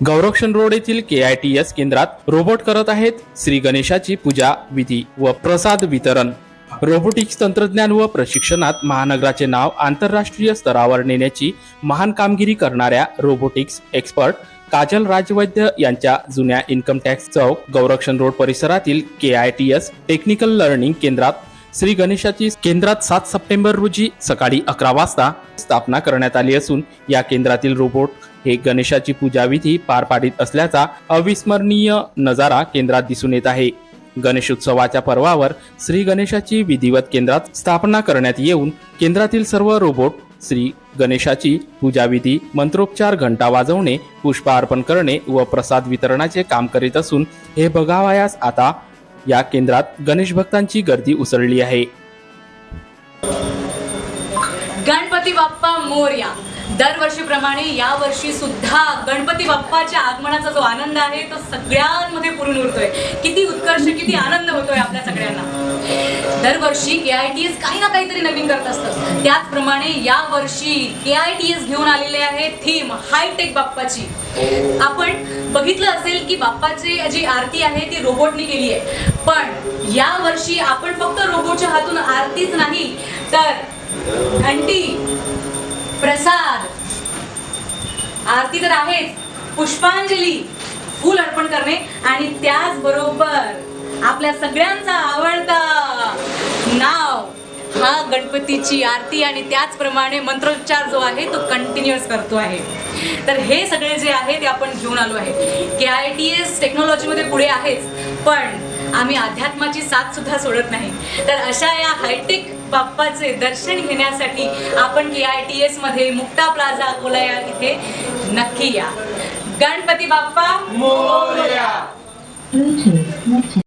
गौरक्षण road येथील KITS केंद्रात robot करत आहेत श्री गणेशाची पूजा विधी व प्रसाद वितरण। रोबोटिक्स तंत्रज्ञान व प्रशिक्षणात महानगराचे नाव आंतरराष्ट्रीय स्तरावर नेण्याची महान कामगिरी करणाऱ्या रोबोटिक्स एक्सपर्ट काजल राजवैद्य यांच्या जुन्या इन्कम टॅक्स चौक गौरक्षण रोड परिसरातील KITS टेक्निकल लर्निंग केंद्रात श्री गणेशाची केंद्रात 7 सप्टेंबर रोजी सकाळी 11 वाजता स्थापना करण्यात आली असून या केंद्रातील रोबोट हे गणेशाची पूजा विधी पार पाडित असल्याचा अविस्मरणीय नजारा केंद्रात दिसून येत आहे। गणेशोत्सवाच्या पर्वावर श्री गणेशाची विधिवत केंद्रात स्थापना करण्यात येऊन केंद्रातील सर्व रोबोट श्री गणेशाची पूजा विधी मंत्रोपचार घंटा वाजवणे पुष्प अर्पण करणे व प्रसाद वितरणाचे काम करीत असून हे बघावयास आता या केंद्रात गणेश भक्तांची गर्दी उसळली आहे। गणपती बाप्पा मोरया। दरवर्षीप्रमाणे या वर्षी सुद्धा गणपती बाप्पाच्या आगमनाचा जो आनंद आहे तो सगळ्यांमध्ये पुरून उरतोय। किती उत्कर्ष, किती आनंद होतोय आपल्या सगळ्यांना। दरवर्षी KITS काही ना काहीतरी नवीन करत असतं, त्याचप्रमाणे या वर्षी KITS घेऊन आलेले आहे थीम हायटेक बाप्पाची। आपण बघितलं असेल की बाप्पाची जी आरती आहे ती रोबोटने केली आहे, पण या वर्षी आपण फक्त रोबोटच्या हातून आरतीच नाही तर घंटी, प्रसाद, आरती तर आहेच, पुष्पांजली, फूल अर्पण करणे आणि त्याचबरोबर आपल्या सगळ्यांचा आवडता नाव हा गणपतीची आरती आणि त्याचप्रमाणे मंत्रोच्चार जो आहे तो कंटिन्युअस करतो आहे। तर हे सगळे जे आहे ते आपण घेऊन आलो आहे। KITS टेक्नॉलॉजीमध्ये पुढे आहेच, पण आम्ही अध्यात्माची साथ सुद्धा सोडत नाही। तर अशा या हायटेक बाप्पाचे दर्शन घेण्यासाठी आपण KITS मध्ये मुक्ता प्लाझा अकोला या इथे नक्की या। गणपती बाप्पा मोरया।